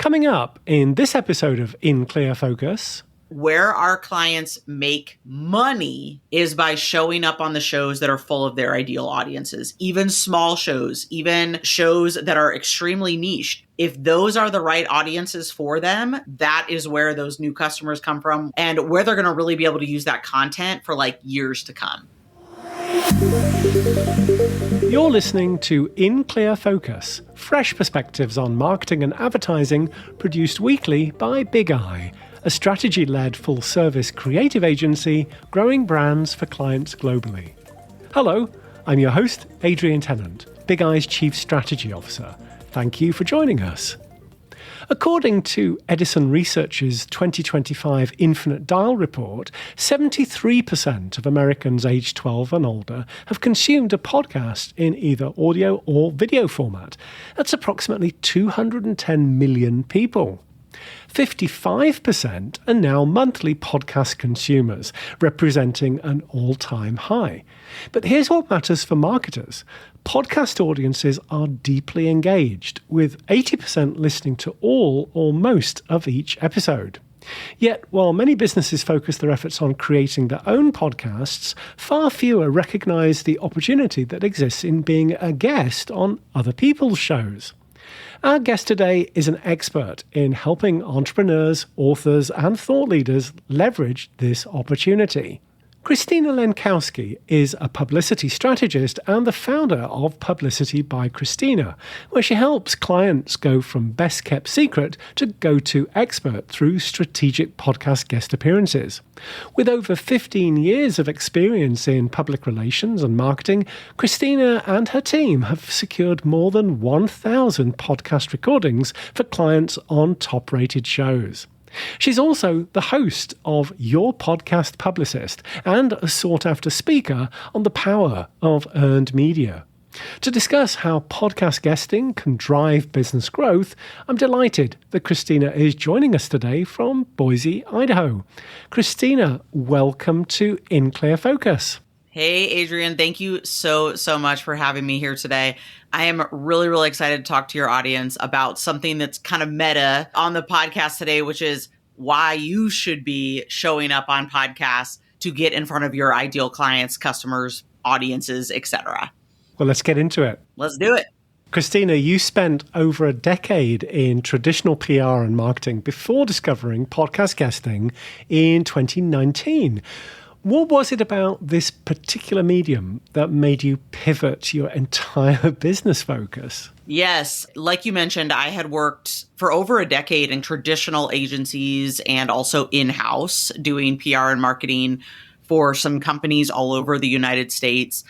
Coming up in this episode of In Clear Focus, where our clients make money is by showing up on the shows that are full of their ideal audiences, even small shows, even shows that are extremely niche. If those are the right audiences for them, that is where those new customers come from and where they're going to really be able to use that content for like years to come. You're listening to In Clear Focus, fresh perspectives on marketing and advertising produced weekly by Big Eye, a strategy-led full-service creative agency growing brands for clients globally. Hello, I'm your host, Adrian Tennant, Big Eye's Chief Strategy Officer. Thank you for joining us. According to Edison Research's 2025 Infinite Dial report, 73% of Americans aged 12 and older have consumed a podcast in either audio or video format. That's approximately 210 million people. 55% are now monthly podcast consumers, representing an all-time high. But here's what matters for marketers. Podcast audiences are deeply engaged, with 80% listening to all or most of each episode. Yet, while many businesses focus their efforts on creating their own podcasts, far fewer recognize the opportunity that exists in being a guest on other people's shows. Our guest today is an expert in helping entrepreneurs, authors, and thought leaders leverage this opportunity. Christina Lenkowski is a publicity strategist and the founder of Publicity by Christina, where she helps clients go from best kept secret to go-to expert through strategic podcast guest appearances. With over 15 years of experience in public relations and marketing, Christina and her team have secured more than 1,000 podcast recordings for clients on top-rated shows. She's also the host of Your Podcast Publicist and a sought-after speaker on the power of earned media. To discuss how podcast guesting can drive business growth, I'm delighted that Christina is joining us today from Boise, Idaho. Christina, welcome to In Clear Focus. Hey, Adrian, thank you so much for having me here today. I am really excited to talk to your audience about something that's kind of meta on the podcast today, which is why you should be showing up on podcasts to get in front of your ideal clients, customers, audiences, etc. Well, let's get into it. Let's do it. Christina, you spent over a decade in traditional PR and marketing before discovering podcast guesting in 2019. What was it about this particular medium that made you pivot your entire business focus? Yes. Like you mentioned, I had worked for over a decade in traditional agencies and also in-house doing PR and marketing for some companies all over the United States.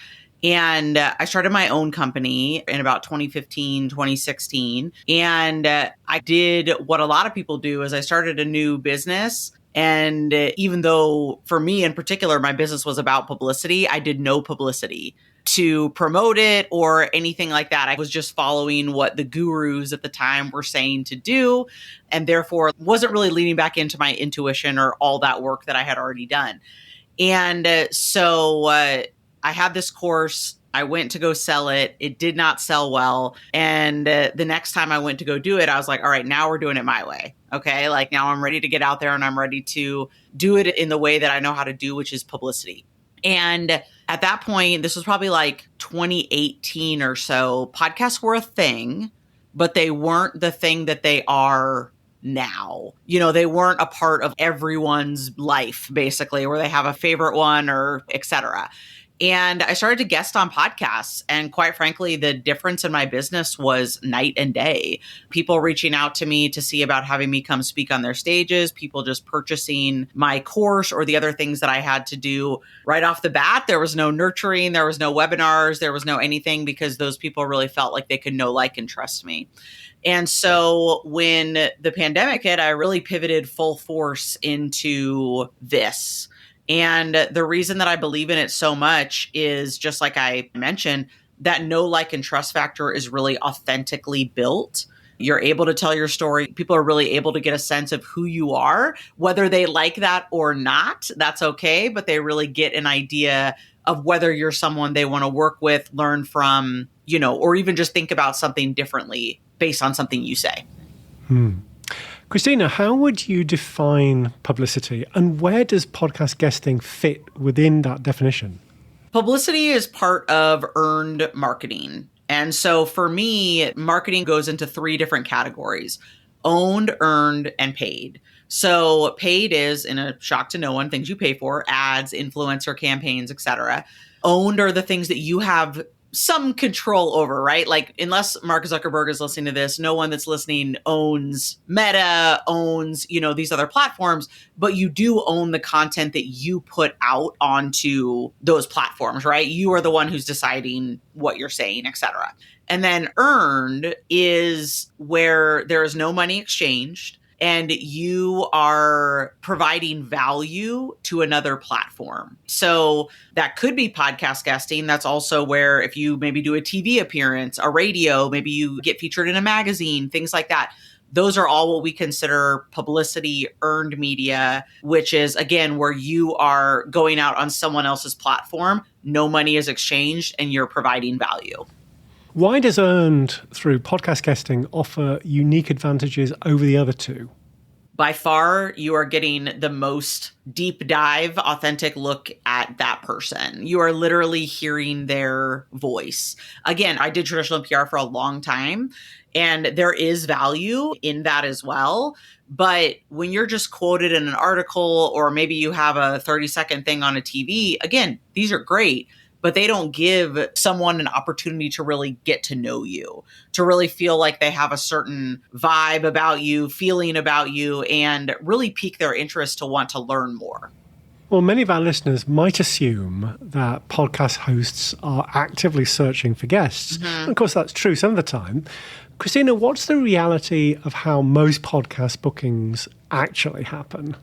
And I started my own company in about 2015, 2016. And I did what a lot of people do is I started a new business. And even though for me in particular, my business was about publicity, I did no publicity to promote it or anything like that. I was just following what the gurus at the time were saying to do, and therefore wasn't really leaning back into my intuition or all that work that I had already done. And so I had this course. I went to go sell it. It did not sell well. And the next time I went to go do it, I was like, all right, now we're doing it my way. Okay. Like now I'm ready to get out there and I'm ready to do it in the way that I know how to do, which is publicity. And at that point, this was probably like 2018 or so, podcasts were a thing, but they weren't the thing that they are now. You know, they weren't a part of everyone's life, basically, where they have a favorite one or et cetera. And I started to guest on podcasts. And quite frankly, the difference in my business was night and day. People reaching out to me to see about having me come speak on their stages, people just purchasing my course or the other things that I had to do right off the bat. There was no nurturing, there was no webinars, there was no anything because those people really felt like they could know, like, and trust me. And so when the pandemic hit, I really pivoted full force into this. And the reason that I believe in it so much is just like I mentioned, that know, like, and trust factor is really authentically built. You're able to tell your story. People are really able to get a sense of who you are, whether they like that or not, that's okay. But they really get an idea of whether you're someone they want to work with, learn from, you know, or even just think about something differently based on something you say. Christina, how would you define publicity, and where does podcast guesting fit within that definition? Publicity is part of earned marketing. And so for me, marketing goes into three different categories: owned, earned, and paid. So paid is, in a shock to no one, things you pay for: ads, influencer campaigns, etc. Owned are the things that you have some control over, right? Like, unless Mark Zuckerberg is listening to this, no one that's listening owns Meta, owns, these other platforms, but you do own the content that you put out onto those platforms, right? You are the one who's deciding what you're saying, etc. And then earned is where there is no money exchanged, and you are providing value to another platform. So that could be podcast guesting. That's also where, if you maybe do a TV appearance, a radio, maybe you get featured in a magazine, things like that. Those are all what we consider publicity earned media, which is, again, where you are going out on someone else's platform, no money is exchanged, and you're providing value. Why does earned through podcast guesting offer unique advantages over the other two? By far, you are getting the most deep dive, authentic look at that person. You are literally hearing their voice. Again, I did traditional PR for a long time, and there is value in that as well. But when you're just quoted in an article, or maybe you have a 30-second thing on a TV, again, these are great, but they don't give someone an opportunity to really get to know you, to really feel like they have a certain vibe about you, feeling about you, and really pique their interest to want to learn more. Well, many of our listeners might assume that podcast hosts are actively searching for guests. Mm-hmm. Of course, that's true some of the time. Christina, what's the reality of how most podcast bookings actually happen?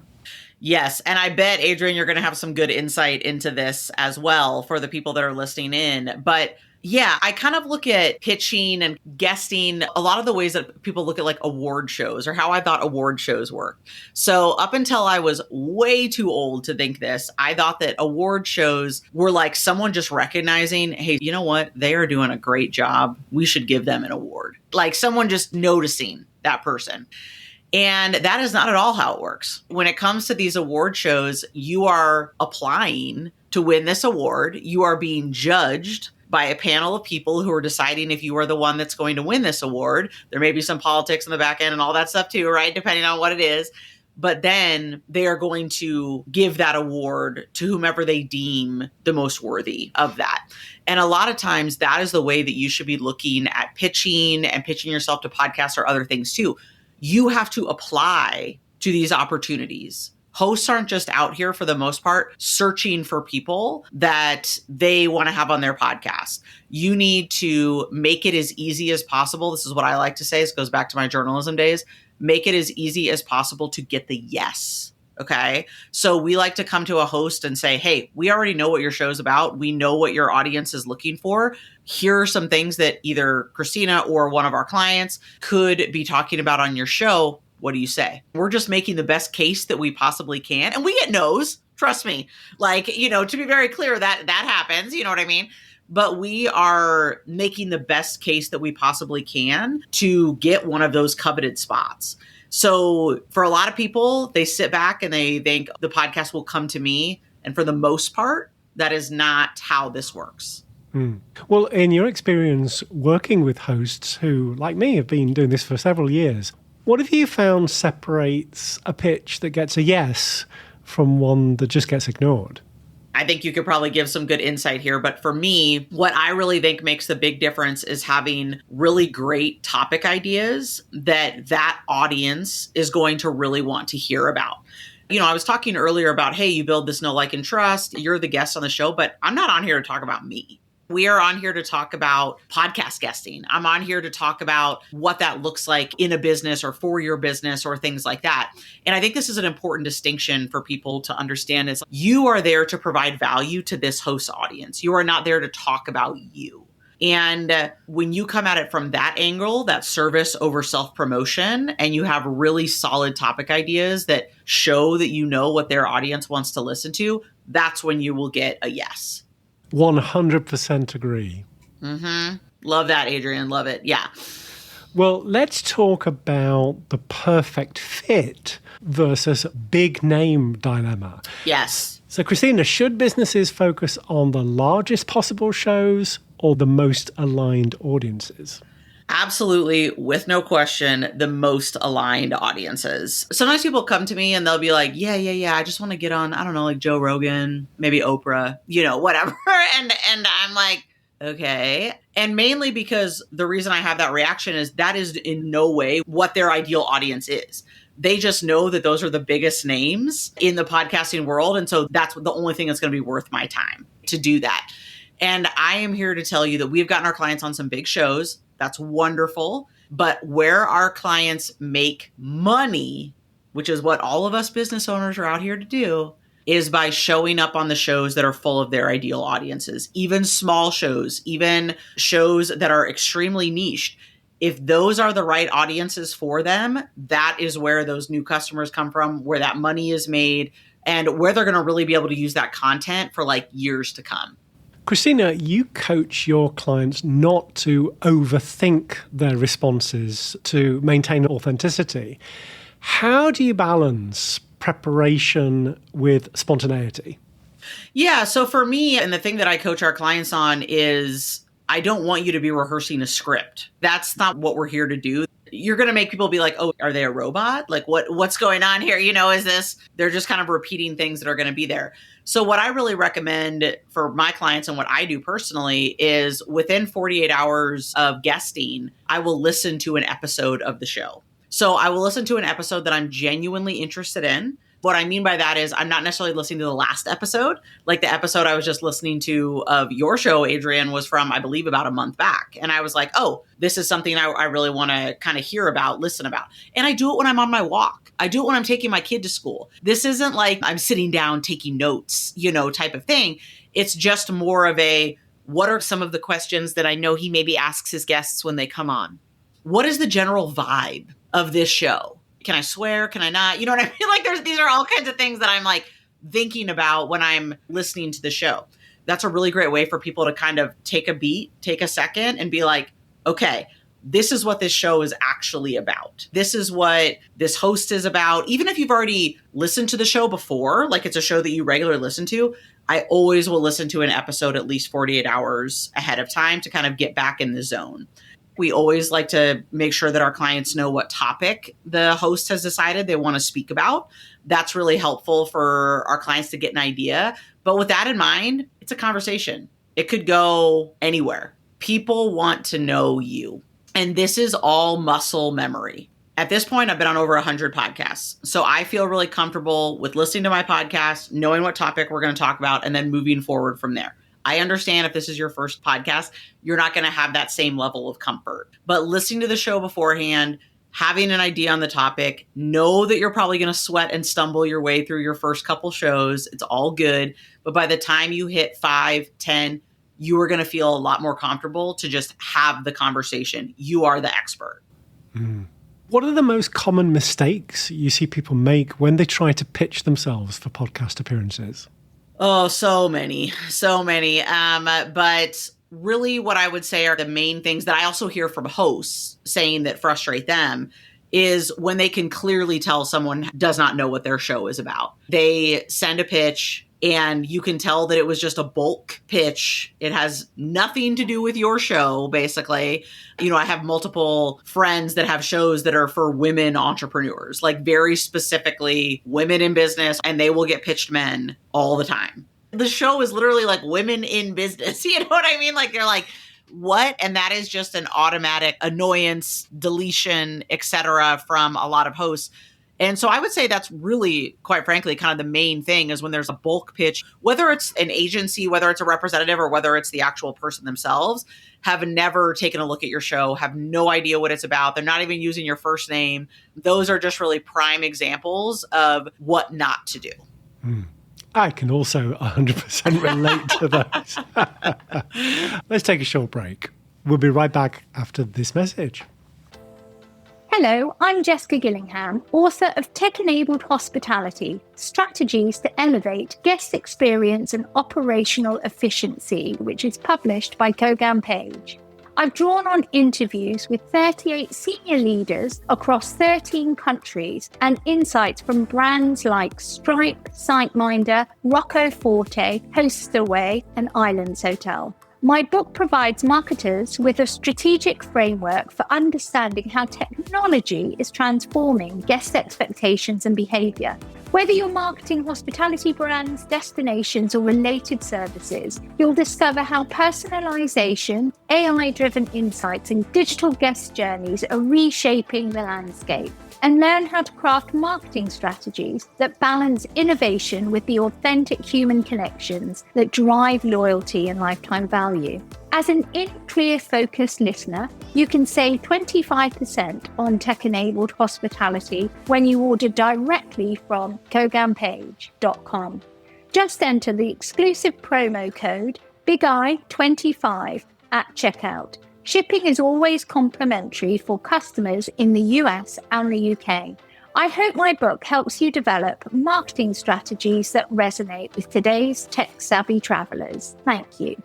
Yes. And I bet, Adrian, you're going to have some good insight into this as well for the people that are listening in. But yeah, I kind of look at pitching and guesting a lot of the ways that people look at like award shows, or how I thought award shows work. So up until I was way too old to think this, I thought that award shows were like someone just recognizing, hey, you know what? They are doing a great job. We should give them an award. Like someone just noticing that person. And that is not at all how it works. When it comes to these award shows, you are applying to win this award. You are being judged by a panel of people who are deciding if you are the one that's going to win this award. There may be some politics in the back end and all that stuff too, right? Depending on what it is. But then they are going to give that award to whomever they deem the most worthy of that. And a lot of times that is the way that you should be looking at pitching and pitching yourself to podcasts or other things too. You have to apply to these opportunities. Hosts aren't just out here, for the most part, searching for people that they want to have on their podcast. You need to make it as easy as possible. This is what I like to say. This goes back to my journalism days. Make it as easy as possible to get the yes. Okay. So we like to come to a host and say, hey, we already know what your show's about. We know what your audience is looking for. Here are some things that either Christina or one of our clients could be talking about on your show. What do you say? We're just making the best case that we possibly can. And we get no's, trust me. Like, to be very clear, that happens, you know what I mean? But we are making the best case that we possibly can to get one of those coveted spots. So for a lot of people, they sit back and they think the podcast will come to me. And for the most part, that is not how this works. Well, in your experience working with hosts who, like me, have been doing this for several years, what have you found separates a pitch that gets a yes from one that just gets ignored? I think you could probably give some good insight here. But for me, what I really think makes the big difference is having really great topic ideas that audience is going to really want to hear about. I was talking earlier about, hey, you build this know, like, and trust. You're the guest on the show, but I'm not on here to talk about me. We are on here to talk about podcast guesting. I'm on here to talk about what that looks like in a business or for your business or things like that. And I think this is an important distinction for people to understand is you are there to provide value to this host audience. You are not there to talk about you. And when you come at it from that angle, that service over self-promotion, and you have really solid topic ideas that show that you know what their audience wants to listen to, that's when you will get a yes. 100% agree. Love that, Adrian. Love it. Yeah. Well, let's talk about the perfect fit versus big name dilemma. Yes. So, Christina, should businesses focus on the largest possible shows or the most aligned audiences? Absolutely, with no question, the most aligned audiences. Sometimes people come to me and they'll be like, yeah, I just want to get on, I don't know, like Joe Rogan, maybe Oprah, whatever. And I'm like, okay. And mainly because the reason I have that reaction is that is in no way what their ideal audience is. They just know that those are the biggest names in the podcasting world. And so that's the only thing that's going to be worth my time to do that. And I am here to tell you that we've gotten our clients on some big shows. That's wonderful. But where our clients make money, which is what all of us business owners are out here to do, is by showing up on the shows that are full of their ideal audiences, even small shows, even shows that are extremely niched. If those are the right audiences for them, that is where those new customers come from, where that money is made, and where they're going to really be able to use that content for like years to come. Christina, you coach your clients not to overthink their responses to maintain authenticity. How do you balance preparation with spontaneity? Yeah, so for me, and the thing that I coach our clients on is I don't want you to be rehearsing a script. That's not what we're here to do. You're going to make people be like, oh, are they a robot? Like what's going on here? Is this, they're just kind of repeating things that are going to be there. So what I really recommend for my clients and what I do personally is within 48 hours of guesting, I will listen to an episode of the show. So I will listen to an episode that I'm genuinely interested in. What I mean by that is I'm not necessarily listening to the last episode. Like the episode I was just listening to of your show, Adrian, was from, I believe, about a month back. And I was like, oh, this is something I really want to kind of hear about, listen about. And I do it when I'm on my walk. I do it when I'm taking my kid to school. This isn't like I'm sitting down taking notes, type of thing. It's just more of a, what are some of the questions that I know he maybe asks his guests when they come on? What is the general vibe of this show? Can I swear? Can I not? You know what I mean? Like these are all kinds of things that I'm like thinking about when I'm listening to the show. That's a really great way for people to kind of take a beat, take a second and be like, okay, this is what this show is actually about. This is what this host is about. Even if you've already listened to the show before, like it's a show that you regularly listen to, I always will listen to an episode at least 48 hours ahead of time to kind of get back in the zone. We always like to make sure that our clients know what topic the host has decided they want to speak about. That's really helpful for our clients to get an idea. But with that in mind, it's a conversation. It could go anywhere. People want to know you. And this is all muscle memory. At this point, I've been on over 100 podcasts. So I feel really comfortable with listening to my podcast, knowing what topic we're going to talk about, and then moving forward from there. I understand if this is your first podcast, you're not going to have that same level of comfort. But listening to the show beforehand, having an idea on the topic, know that you're probably going to sweat and stumble your way through your first couple shows. It's all good. But by the time you hit 5, 10, you are going to feel a lot more comfortable to just have the conversation. You are the expert. What are the most common mistakes you see people make when they try to pitch themselves for podcast appearances? Oh, so many. But really what I would say are the main things that I also hear from hosts saying that frustrate them is when they can clearly tell someone does not know what their show is about. They send a pitch and you can tell that it was just a bulk pitch. It has nothing to do with your show, basically. I have multiple friends that have shows that are for women entrepreneurs, like very specifically women in business, and they will get pitched men all the time. The show is literally like women in business. You know what I mean? Like they're like, what? And that is just an automatic annoyance, deletion, etc. from a lot of hosts. And so I would say that's really, quite frankly, kind of the main thing is when there's a bulk pitch, whether it's an agency, whether it's a representative, or whether it's the actual person themselves, have never taken a look at your show, have no idea what it's about. They're not even using your first name. Those are just really prime examples of what not to do. I can also 100% relate to those. Let's take a short break. We'll be right back after this message. Hello, I'm Jessica Gillingham, author of Tech-Enabled Hospitality, Strategies to Elevate Guest Experience and Operational Efficiency, which is published by Kogan Page. I've drawn on interviews with 38 senior leaders across 13 countries and insights from brands like Stripe, SiteMinder, Rocco Forte, Hostaway, and Islands Hotel. My book provides marketers with a strategic framework for understanding how technology is transforming guest expectations and behavior. Whether you're marketing hospitality brands, destinations, or related services, you'll discover how personalization, AI-driven insights, and digital guest journeys are reshaping the landscape, and learn how to craft marketing strategies that balance innovation with the authentic human connections that drive loyalty and lifetime value. As an in-clear focused listener, you can save 25% on tech-enabled hospitality when you order directly from koganpage.com. Just enter the exclusive promo code BIGEYE25 at checkout. Shipping is always complimentary for customers in the US and the UK. I hope my book helps you develop marketing strategies that resonate with today's tech-savvy travelers. Thank you.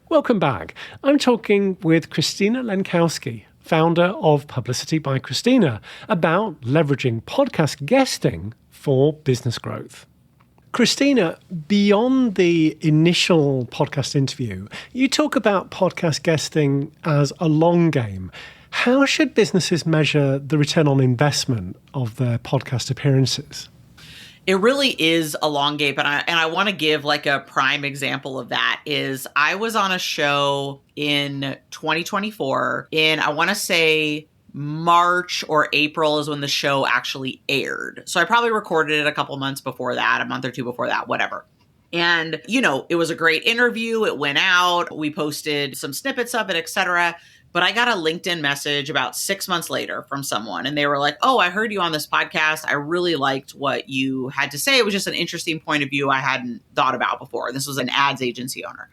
Welcome back. I'm talking with Christina Lenkowski, founder of Publicity by Christina, about leveraging podcast guesting for business growth. Christina, beyond the initial podcast interview, you talk about podcast guesting as a long game. How should businesses measure the return on investment of their podcast appearances? It really is a long game, and I want to give like a prime example of that is I was on a show in 2024 in, I want to say March or April is when the show actually aired. So I probably recorded it a couple months before that, a month or two before that, whatever. And, it was a great interview. It went out. We posted some snippets of it, etc. But I got a LinkedIn message about 6 months later from someone, and they were like, "Oh, I heard you on this podcast. I really liked what you had to say. It was just an interesting point of view I hadn't thought about before." This was an ads agency owner.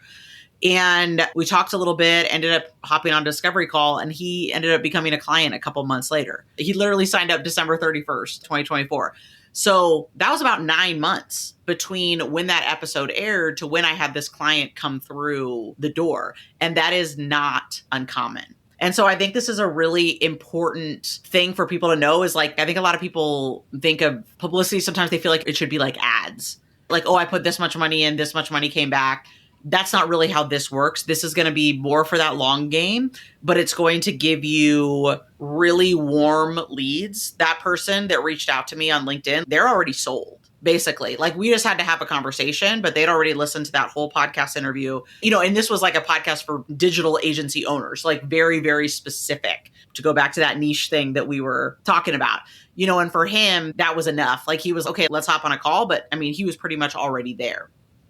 And we talked a little bit, ended up hopping on a discovery call, and he ended up becoming a client a couple months later. He literally signed up December 31st, 2024. So that was about 9 months between when that episode aired to when I had this client come through the door. And that is not uncommon. And so I think this is a really important thing for people to know is like, I think a lot of people think of publicity. Sometimes they feel like it should be like ads. Like, oh, I put this much money in, this much money came back. That's not really how this works. This is going to be more for that long game, but it's going to give you really warm leads. That person that reached out to me on LinkedIn, they're already sold, basically. Like we just had to have a conversation, but they'd already listened to that whole podcast interview. And this was like a podcast for digital agency owners, like very, very specific, to go back to that niche thing that we were talking about. And for him, that was enough. Like he was, okay, let's hop on a call. But I mean, he was pretty much already there.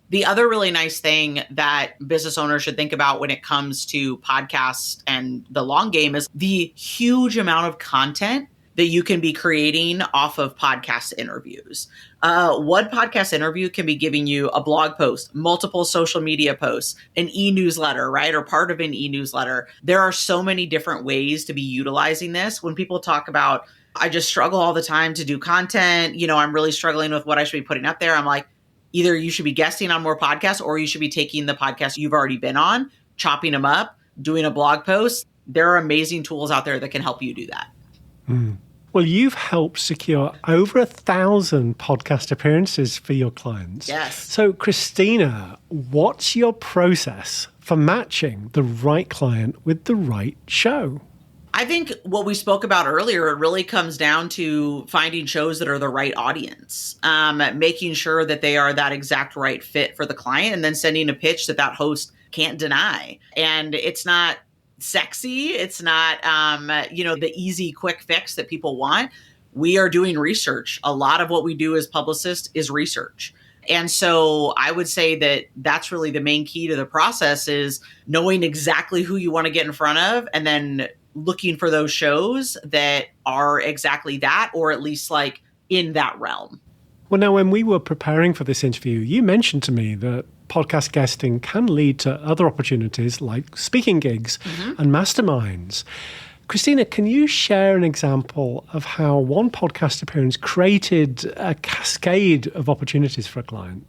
The other really nice thing that business owners should think about when it comes to podcasts and the long game is the huge amount of content that you can be creating off of podcast interviews. One podcast interview can be giving you a blog post, multiple social media posts, an e-newsletter, right? Or part of an e-newsletter. There are so many different ways to be utilizing this. When people talk about, I just struggle all the time to do content, I'm really struggling with what I should be putting up there. I'm like, either you should be guesting on more podcasts or you should be taking the podcast you've already been on, chopping them up, doing a blog post. There are amazing tools out there that can help you do that. Well, you've helped secure over 1,000 podcast appearances for your clients. Yes. So, Christina, what's your process for matching the right client with the right show? I think what we spoke about earlier, it really comes down to finding shows that are the right audience, making sure that they are that exact right fit for the client, and then sending a pitch that host can't deny. And it's not sexy. It's not, the easy, quick fix that people want. We are doing research. A lot of what we do as publicists is research. And so I would say that that's really the main key to the process is knowing exactly who you want to get in front of and then looking for those shows that are exactly that, or at least like in that realm. Well, now, when we were preparing for this interview, you mentioned to me that podcast guesting can lead to other opportunities like speaking gigs and masterminds. Christina, can you share an example of how one podcast appearance created a cascade of opportunities for a client?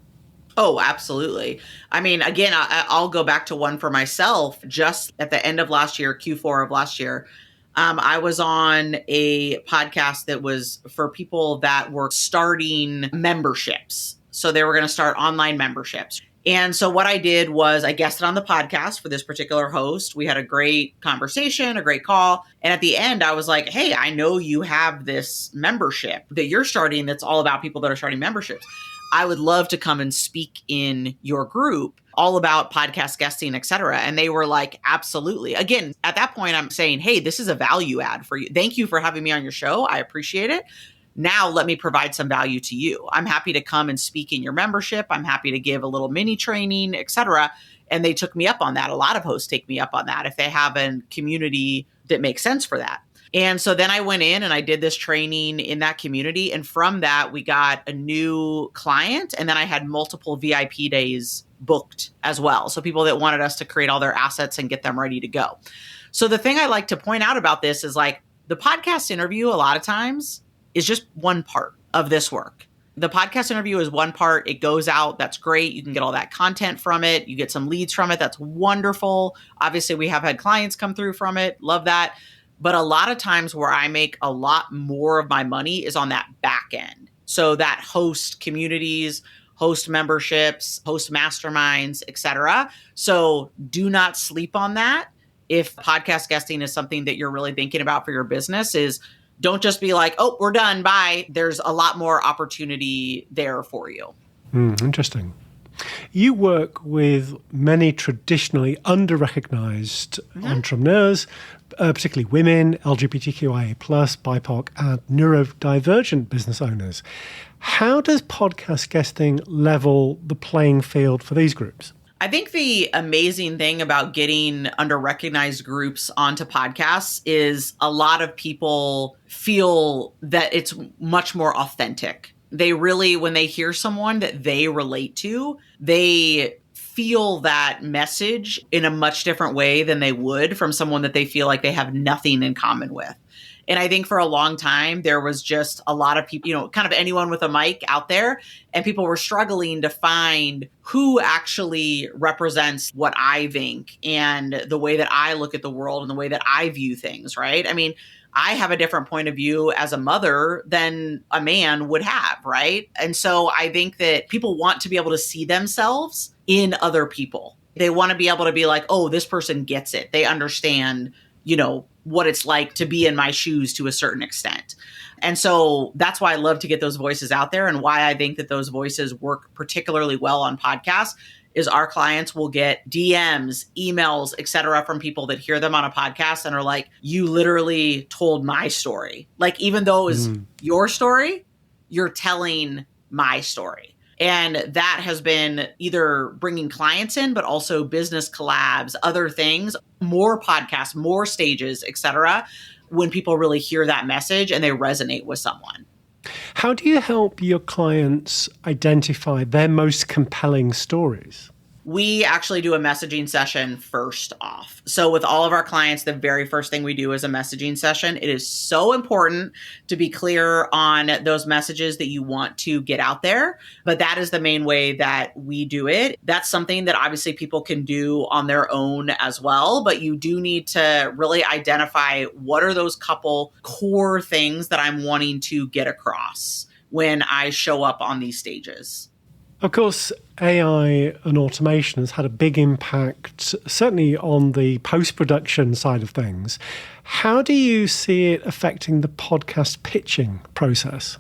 Oh, absolutely. I mean, again, I'll go back to one for myself. Just at the end of last year, Q4 of last year, I was on a podcast that was for people that were starting memberships. So they were going to start online memberships. And so what I did was I guested on the podcast for this particular host. We had a great conversation, a great call. And at the end, I was like, hey, I know you have this membership that you're starting that's all about people that are starting memberships. I would love to come and speak in your group all about podcast guesting, et cetera. And they were like, absolutely. Again, at that point, I'm saying, hey, this is a value add for you. Thank you for having me on your show. I appreciate it. Now let me provide some value to you. I'm happy to come and speak in your membership. I'm happy to give a little mini training, et cetera. And they took me up on that. A lot of hosts take me up on that if they have a community that makes sense for that. And so then I went in and I did this training in that community. And from that, we got a new client. And then I had multiple VIP days booked as well. So people that wanted us to create all their assets and get them ready to go. So the thing I like to point out about this is like the podcast interview, a lot of times, is just one part of this work. The podcast interview is one part. It goes out. That's great. You can get all that content from it. You get some leads from it. That's wonderful. Obviously, we have had clients come through from it. Love that. But a lot of times where I make a lot more of my money is on that back end. So that host communities, host memberships, host masterminds, et cetera. So do not sleep on that. If podcast guesting is something that you're really thinking about for your business, is don't just be like, oh, we're done, bye. There's a lot more opportunity there for you. Interesting. You work with many traditionally under-recognized entrepreneurs, particularly women, LGBTQIA+, BIPOC, and neurodivergent business owners. How does podcast guesting level the playing field for these groups? I think the amazing thing about getting under-recognized groups onto podcasts is a lot of people feel that it's much more authentic. They really, when they hear someone that they relate to, they feel that message in a much different way than they would from someone that they feel like they have nothing in common with. And I think for a long time, there was just a lot of people, kind of anyone with a mic out there, and people were struggling to find who actually represents what I think and the way that I look at the world and the way that I view things, right? I mean, I have a different point of view as a mother than a man would have, right? And so I think that people want to be able to see themselves in other people. They want to be able to be like, oh, this person gets it. They understand, what it's like to be in my shoes to a certain extent. And so that's why I love to get those voices out there, and why I think that those voices work particularly well on podcasts is our clients will get DMs, emails, et cetera, from people that hear them on a podcast and are like, you literally told my story. Like, even though it was your story, you're telling my story. And that has been either bringing clients in, but also business collabs, other things, more podcasts, more stages, et cetera, when people really hear that message and they resonate with someone. How do you help your clients identify their most compelling stories? We actually do a messaging session first off. So with all of our clients, the very first thing we do is a messaging session. It is so important to be clear on those messages that you want to get out there. But that is the main way that we do it. That's something that obviously people can do on their own as well. But you do need to really identify what are those couple core things that I'm wanting to get across when I show up on these stages. Of course, AI and automation has had a big impact, certainly on the post-production side of things. How do you see it affecting the podcast pitching process?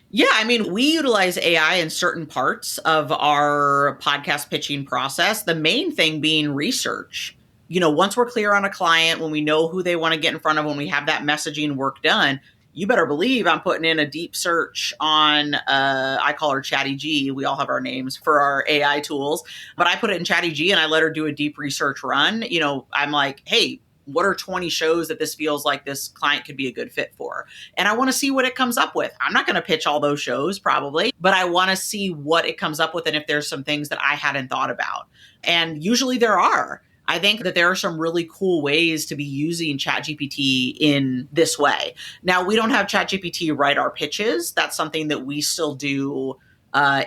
Yeah, I mean, we utilize AI in certain parts of our podcast pitching process. The main thing being research. Once we're clear on a client, when we know who they want to get in front of, when we have that messaging work done, you better believe I'm putting in a deep search on, I call her Chatty G. We all have our names for our AI tools, but I put it in Chatty G and I let her do a deep research run. I'm like, hey, what are 20 shows that this feels like this client could be a good fit for? And I want to see what it comes up with. I'm not going to pitch all those shows probably, but I want to see what it comes up with and if there's some things that I hadn't thought about. And usually there are. I think that there are some really cool ways to be using ChatGPT in this way. Now, we don't have ChatGPT write our pitches. That's something that we still do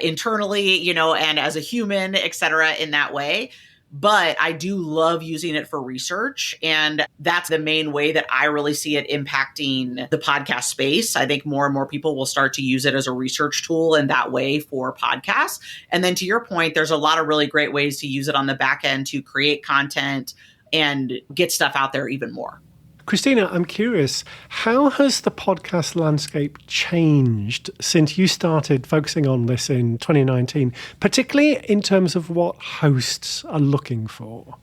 internally, and as a human, et cetera, in that way. But I do love using it for research. And that's the main way that I really see it impacting the podcast space. I think more and more people will start to use it as a research tool in that way for podcasts. And then to your point, there's a lot of really great ways to use it on the back end to create content and get stuff out there even more. Christina, I'm curious, how has the podcast landscape changed since you started focusing on this in 2019, particularly in terms of what hosts are looking for?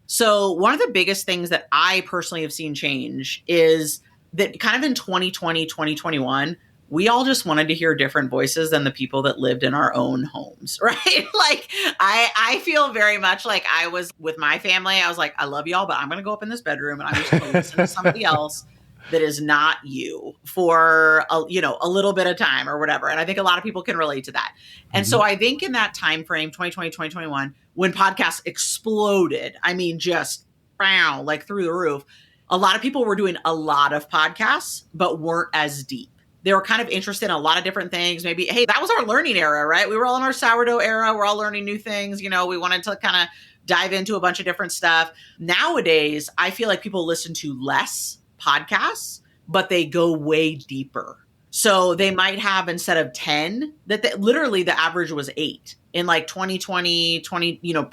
So one of the biggest things that I personally have seen change is that kind of in 2020, 2021, we all just wanted to hear different voices than the people that lived in our own homes, right? Like I feel very much like I was with my family. I was like, I love y'all, but I'm going to go up in this bedroom and I'm just going to listen to somebody else that is not you for a little bit of time or whatever. And I think a lot of people can relate to that. And so I think in that time frame, 2020, 2021, when podcasts exploded, I mean, just like through the roof, a lot of people were doing a lot of podcasts, but weren't as deep. They were kind of interested in a lot of different things. Maybe, hey, that was our learning era, right? We were all in our sourdough era. We're all learning new things. We wanted to kind of dive into a bunch of different stuff. Nowadays, I feel like people listen to less podcasts, but they go way deeper. So they might have, instead of 10, literally the average was 8. In like 2020,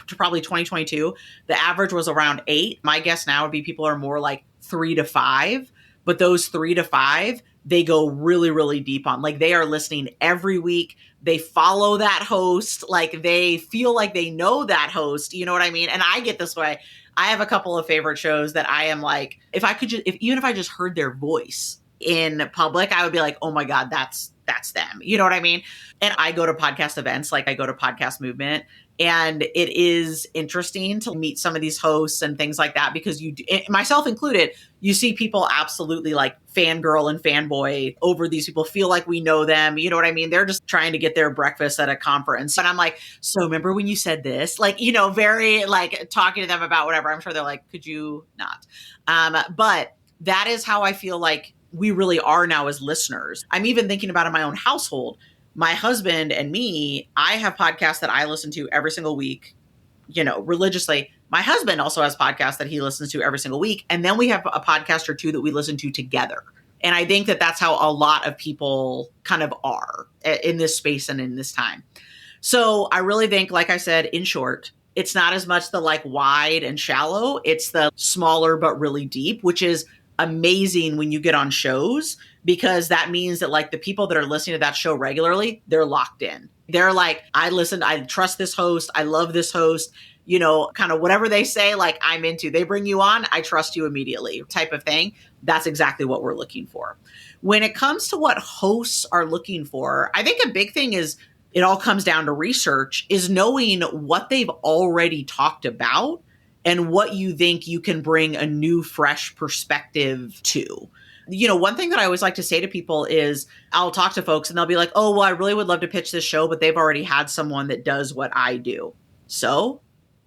probably 2022, the average was around 8. My guess now would be people are more like 3 to 5. But those 3 to 5, they go really, really deep on. Like they are listening every week. They follow that host. Like they feel like they know that host. You know what I mean? And I get this way. I have a couple of favorite shows that I am like, even if I just heard their voice in public, I would be like, oh my God, that's them. You know what I mean? And I go to podcast events, like I go to Podcast Movement, and it is interesting to meet some of these hosts and things like that, because myself included, you see people absolutely like fangirl and fanboy over these people, feel like we know them. You know what I mean? They're just trying to get their breakfast at a conference. And I'm like, so remember when you said this? Like, very like talking to them about whatever. I'm sure they're like, could you not? But that is how I feel like we really are now as listeners. I'm even thinking about in my own household, my husband and me, I have podcasts that I listen to every single week, religiously. My husband also has podcasts that he listens to every single week. And then we have a podcast or two that we listen to together. And I think that that's how a lot of people kind of are in this space and in this time. So I really think, like I said, in short, it's not as much the like wide and shallow. It's the smaller but really deep, which is amazing when you get on shows, because that means that like the people that are listening to that show regularly, they're locked in. They're like, I trust this host. I love this host, kind of whatever they say, like I'm into. They bring you on, I trust you immediately type of thing. That's exactly what we're looking for. When it comes to what hosts are looking for, I think a big thing is it all comes down to research, is knowing what they've already talked about and what you think you can bring a new, fresh perspective to. One thing that I always like to say to people is I'll talk to folks and they'll be like, oh, well, I really would love to pitch this show, but they've already had someone that does what I do. So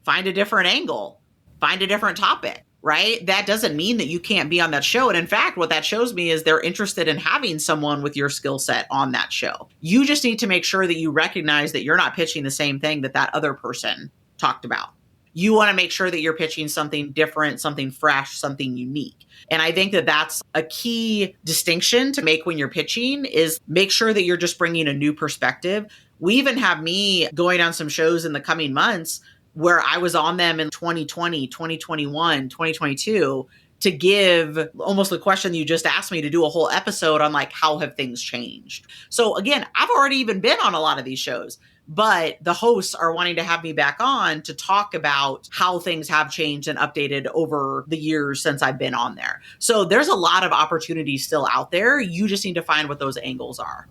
find a different angle, find a different topic, right? That doesn't mean that you can't be on that show. And in fact, what that shows me is they're interested in having someone with your skill set on that show. You just need to make sure that you recognize that you're not pitching the same thing that other person talked about. You want to make sure that you're pitching something different, something fresh, something unique. And I think that that's a key distinction to make when you're pitching, is make sure that you're just bringing a new perspective. We even have me going on some shows in the coming months where I was on them in 2020, 2021, 2022 to give almost the question you just asked me, to do a whole episode on like, how have things changed? So again, I've already even been on a lot of these shows, but the hosts are wanting to have me back on to talk about how things have changed and updated over the years since I've been on there. So there's a lot of opportunities still out there. You just need to find what those angles are.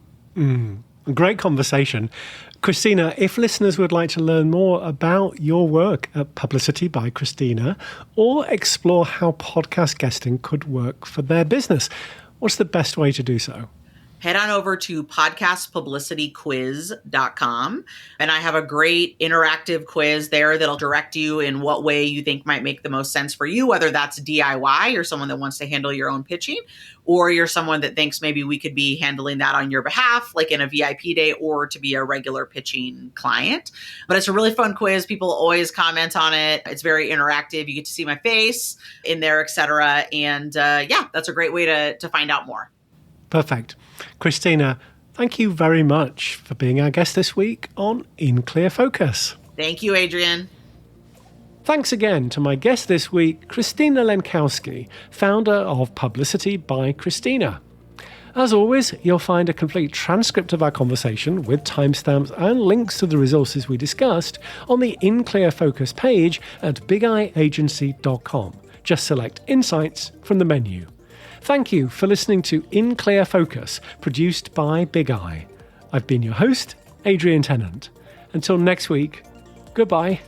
Great conversation. Christina, if listeners would like to learn more about your work at Publicity by Christina, or explore how podcast guesting could work for their business, what's the best way to do so? head on over to podcastpublicityquiz.com. And I have a great interactive quiz there that'll direct you in what way you think might make the most sense for you, whether that's DIY, you're someone that wants to handle your own pitching, or you're someone that thinks maybe we could be handling that on your behalf, like in a VIP day, or to be a regular pitching client. But it's a really fun quiz. People always comment on it. It's very interactive. You get to see my face in there, etc. And that's a great way to find out more. Perfect. Christina, thank you very much for being our guest this week on In Clear Focus. Thank you, Adrian. Thanks again to my guest this week, Christina Lenkowski, founder of Publicity by Christina. As always, you'll find a complete transcript of our conversation with timestamps and links to the resources we discussed on the In Clear Focus page at bigeyeagency.com. Just select Insights from the menu. Thank you for listening to In Clear Focus, produced by Big Eye. I've been your host, Adrian Tennant. Until next week, goodbye.